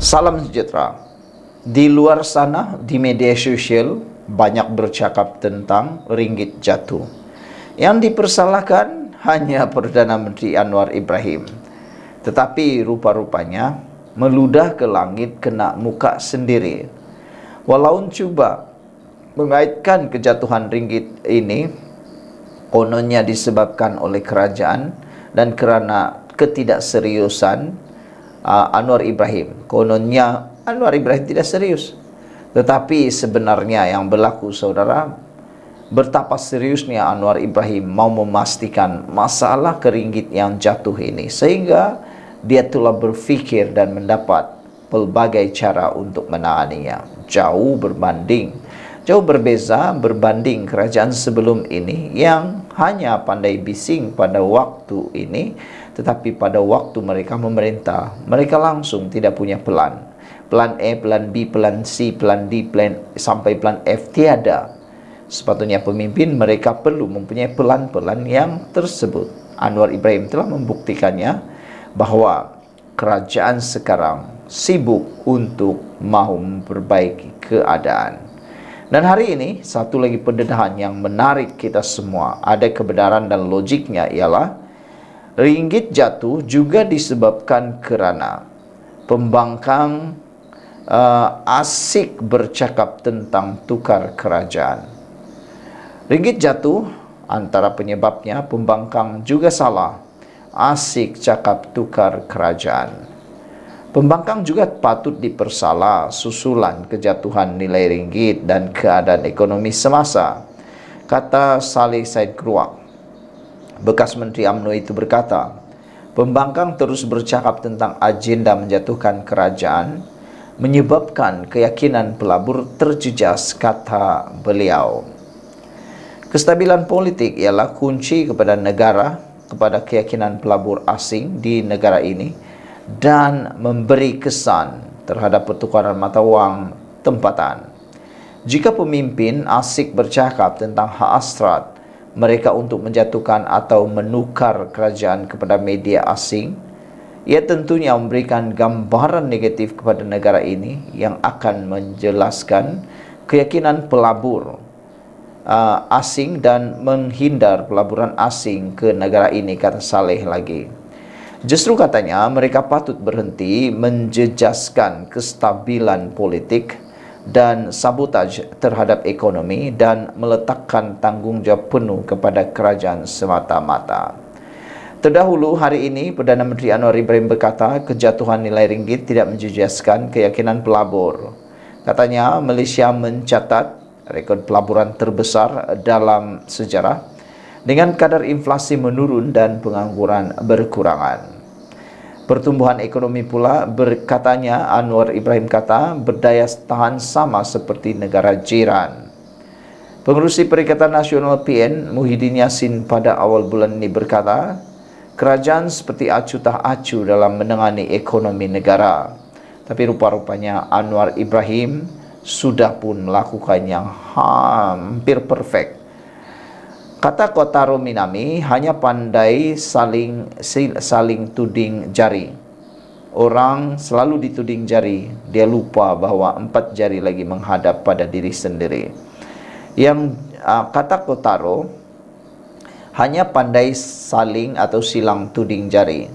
Salam sejahtera. Di luar sana, di media sosial, banyak bercakap tentang ringgit jatuh. Yang dipersalahkan hanya Perdana Menteri Anwar Ibrahim. Tetapi rupa-rupanya meludah ke langit kena muka sendiri. Walau cuba mengaitkan kejatuhan ringgit ini, kononnya disebabkan oleh kerajaan dan kerana ketidakseriusan Anwar Ibrahim. Kononnya Anwar Ibrahim tidak serius. Tetapi sebenarnya yang berlaku, saudara, betapa seriusnya Anwar Ibrahim mau memastikan masalah keringgit yang jatuh ini, sehingga dia telah berfikir dan mendapat pelbagai cara untuk menanganinya. Jauh berbeza berbanding kerajaan sebelum ini yang hanya pandai bising pada waktu ini, tetapi pada waktu mereka memerintah, mereka langsung tidak punya pelan. Plan A, plan B, plan C, plan D, plan sampai plan F tiada. Sepatutnya pemimpin mereka perlu mempunyai pelan-pelan yang tersebut. Anwar Ibrahim telah membuktikannya bahwa kerajaan sekarang sibuk untuk mahu memperbaiki keadaan. Dan hari ini, satu lagi pendedahan yang menarik kita semua, ada kebenaran dan logiknya, ialah ringgit jatuh juga disebabkan kerana pembangkang asik bercakap tentang tukar kerajaan. Ringgit jatuh, antara penyebabnya pembangkang juga salah, asik cakap tukar kerajaan. Pembangkang juga patut dipersalah susulan kejatuhan nilai ringgit dan keadaan ekonomi semasa. Kata Saleh Said Keruak, bekas Menteri UMNO itu berkata, pembangkang terus bercakap tentang agenda menjatuhkan kerajaan, menyebabkan keyakinan pelabur terjejas, kata beliau. Kestabilan politik ialah kunci kepada negara, kepada keyakinan pelabur asing di negara ini, dan memberi kesan terhadap pertukaran mata wang tempatan. Jika pemimpin asik bercakap tentang hak hasrat mereka untuk menjatuhkan atau menukar kerajaan kepada media asing, ia tentunya memberikan gambaran negatif kepada negara ini yang akan menjelaskan keyakinan pelabur asing dan menghindar pelaburan asing ke negara ini, kata Saleh lagi. Justru katanya mereka patut berhenti menjejaskan kestabilan politik dan sabotaj terhadap ekonomi dan meletakkan tanggungjawab penuh kepada kerajaan semata-mata. Terdahulu hari ini, Perdana Menteri Anwar Ibrahim berkata kejatuhan nilai ringgit tidak menjejaskan keyakinan pelabur. Katanya Malaysia mencatat rekod pelaburan terbesar dalam sejarah dengan kadar inflasi menurun dan pengangguran berkurangan. Pertumbuhan ekonomi pula, berkatanya Anwar Ibrahim kata, berdaya tahan sama seperti negara jiran. Pengerusi Perikatan Nasional PN Muhyiddin Yassin pada awal bulan ini berkata, kerajaan seperti acuh tak acuh dalam menangani ekonomi negara. Tapi rupa-rupanya Anwar Ibrahim sudah pun melakukan yang hampir perfect. Kata Kotaro Minami, hanya pandai saling tuding jari. Orang selalu dituding jari, dia lupa bahwa 4 jari lagi menghadap pada diri sendiri. Yang kata Kotaro, hanya pandai saling atau silang tuding jari.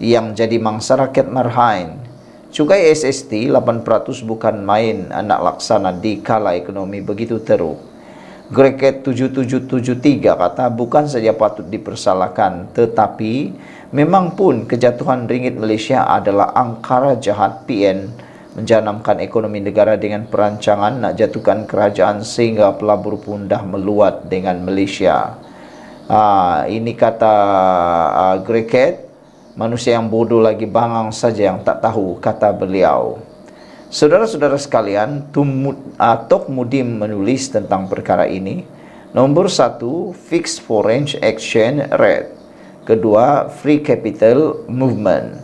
Yang jadi mangsa rakyat marhain. Cukai SST 8% bukan main anak laksana di kala ekonomi begitu teruk. Greket 7773 kata bukan saja patut dipersalahkan, tetapi memang pun kejatuhan ringgit Malaysia adalah angkara jahat PN menjanamkan ekonomi negara dengan perancangan nak jatuhkan kerajaan sehingga pelabur pun dah meluat dengan Malaysia. Ini kata Greket, manusia yang bodoh lagi bangang saja yang tak tahu, kata beliau. Saudara-saudara sekalian, Tok Mudim menulis tentang perkara ini. Nombor 1, Fixed Foreign Exchange Rate. Kedua, Free Capital Movement.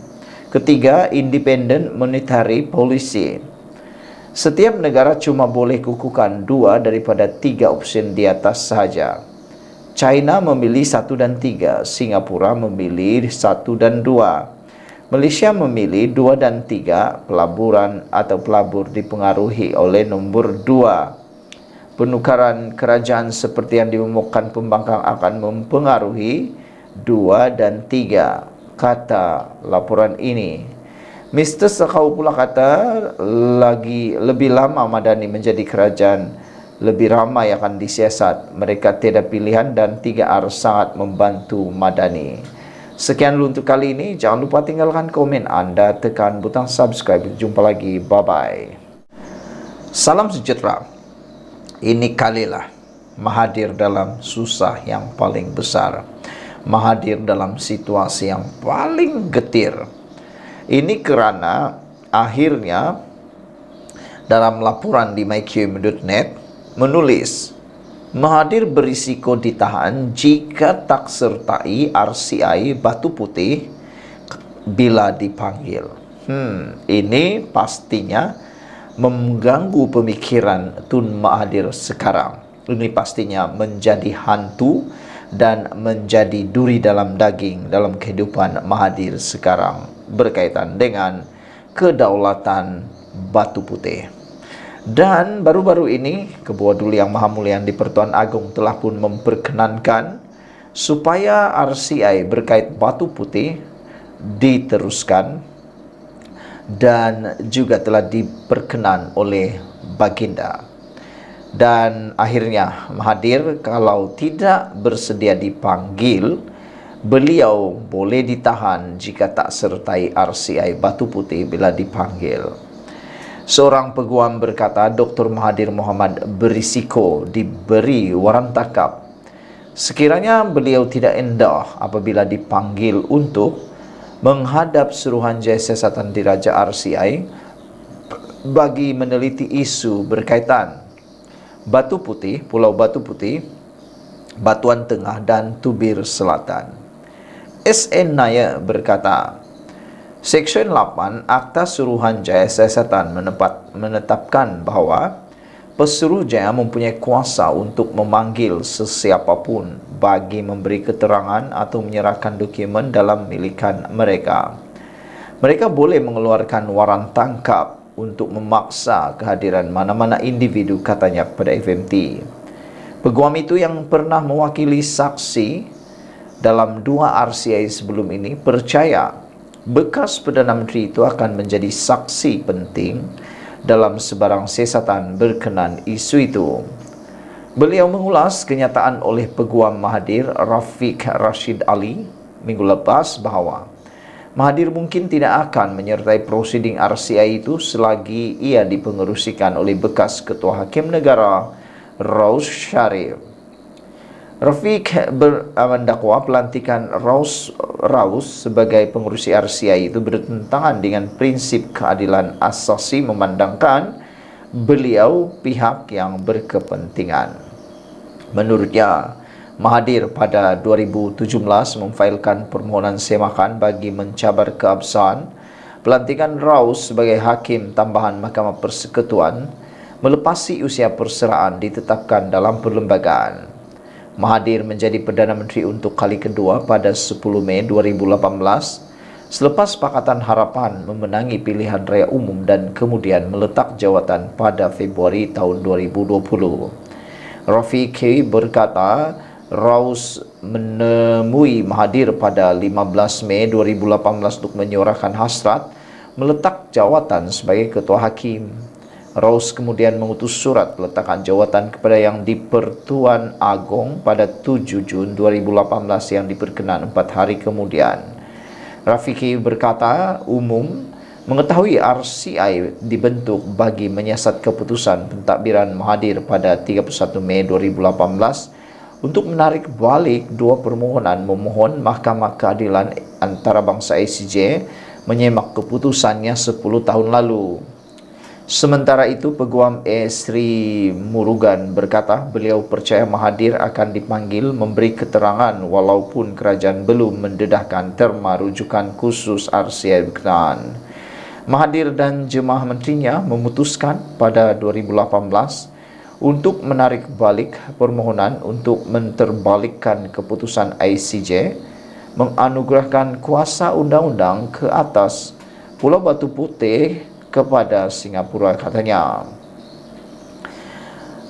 Ketiga, Independent Monetary Policy. Setiap negara cuma boleh kukuhkan 2 daripada 3 opsi di atas sahaja. China memilih 1 dan 3, Singapura memilih 1 dan 2. Malaysia memilih 2 dan 3 pelaburan atau pelabur dipengaruhi oleh nombor 2. Penukaran kerajaan seperti yang diumumkan pembangkang akan mempengaruhi 2 dan 3, kata laporan ini. Mr. Sakau pula kata lebih lama Madani menjadi kerajaan, lebih ramai akan disiasat. Mereka tiada pilihan dan 3R sangat membantu Madani. Sekian dulu untuk kali ini. Jangan lupa tinggalkan komen anda, tekan butang subscribe. Jumpa lagi. Bye-bye. Salam sejahtera. Ini kalilah Mahathir dalam susah yang paling besar. Mahathir dalam situasi yang paling getir. Ini kerana akhirnya dalam laporan di myqm.net menulis Mahathir berisiko ditahan jika tak sertai RCI Batu Putih bila dipanggil. Ini pastinya mengganggu pemikiran Tun Mahathir sekarang. Ini pastinya menjadi hantu dan menjadi duri dalam daging dalam kehidupan Mahathir sekarang berkaitan dengan kedaulatan Batu Putih. Dan baru-baru ini Ketua Duli Yang Maha Mulia di Pertuan Agong telah pun memperkenankan supaya RCI berkait Batu Putih diteruskan dan juga telah diperkenan oleh Baginda. Dan akhirnya Mahathir kalau tidak bersedia dipanggil, beliau boleh ditahan jika tak sertai RCI Batu Putih bila dipanggil. Seorang peguam berkata Dr. Mahathir Mohamad berisiko diberi waran tangkap sekiranya beliau tidak endah apabila dipanggil untuk menghadap Suruhanjaya Siasatan Diraja RCI bagi meneliti isu berkaitan Batu Putih, Pulau Batu Putih, Batuan Tengah dan Tubir Selatan. SN Nair berkata, Seksyen 8 Akta Suruhanjaya Siasatan menetapkan bahawa Pesuruhjaya mempunyai kuasa untuk memanggil sesiapapun bagi memberi keterangan atau menyerahkan dokumen dalam milikan mereka. Mereka boleh mengeluarkan waran tangkap untuk memaksa kehadiran mana-mana individu, katanya kepada FMT. Peguam itu yang pernah mewakili saksi dalam 2 RCI sebelum ini percaya bekas Perdana Menteri itu akan menjadi saksi penting dalam sebarang siasatan berkenan isu itu. Beliau mengulas kenyataan oleh Peguam Mahathir Rafiq Rashid Ali minggu lepas bahawa Mahathir mungkin tidak akan menyertai prosiding RCI itu selagi ia dipengerusikan oleh bekas Ketua Hakim Negara Raus Sharif. Rafiq mendakwa pelantikan Raus sebagai pengurusi RCI itu bertentangan dengan prinsip keadilan asasi, memandangkan beliau pihak yang berkepentingan. Menurutnya, Mahathir pada 2017 memfailkan permohonan semakan bagi mencabar keabsahan pelantikan Raus sebagai hakim tambahan Mahkamah Persekutuan melepasi usia perseraan ditetapkan dalam perlembagaan. Mahathir menjadi Perdana Menteri untuk kali kedua pada 10 Mei 2018 selepas Pakatan Harapan memenangi pilihan raya umum dan kemudian meletak jawatan pada Februari tahun 2020. Rafiq berkata Raus menemui Mahathir pada 15 Mei 2018 untuk menyuarakan hasrat meletak jawatan sebagai Ketua Hakim. Raus kemudian mengutus surat peletakan jawatan kepada Yang di-Pertuan Agong pada 7 Jun 2018 yang diperkenan 4 hari kemudian. Rafiqi berkata umum mengetahui RCI dibentuk bagi menyiasat keputusan pentadbiran Mahathir pada 31 Mei 2018 untuk menarik balik 2 permohonan memohon Mahkamah Keadilan Antarabangsa ICJ menyemak keputusannya 10 tahun lalu. Sementara itu, Peguam Sri Murugan berkata beliau percaya Mahathir akan dipanggil memberi keterangan walaupun kerajaan belum mendedahkan terma rujukan khusus RCI berkenaan. Mahathir dan jemaah menterinya memutuskan pada 2018 untuk menarik balik permohonan untuk menterbalikkan keputusan ICJ menganugerahkan kuasa undang-undang ke atas Pulau Batu Putih kepada Singapura, katanya.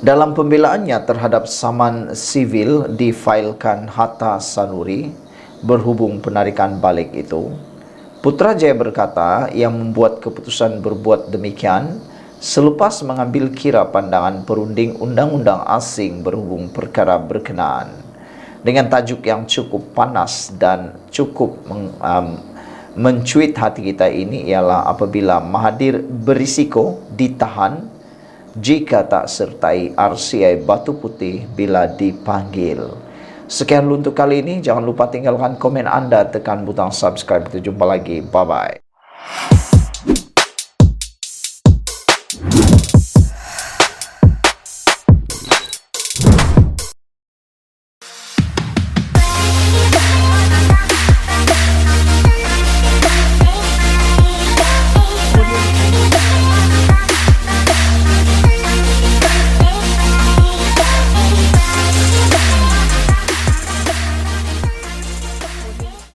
Dalam pembelaannya terhadap saman sivil difailkan Hatta Sanuri berhubung penarikan balik itu, Putrajaya berkata ia membuat keputusan berbuat demikian selepas mengambil kira pandangan perunding undang-undang asing berhubung perkara berkenaan. Dengan tajuk yang cukup panas dan cukup mencuit hati kita ini ialah apabila Mahathir berisiko ditahan jika tak sertai RCI Batu Putih bila dipanggil. Sekian untuk kali ini. Jangan lupa tinggalkan komen anda, tekan butang subscribe. Kita jumpa lagi. Bye-bye.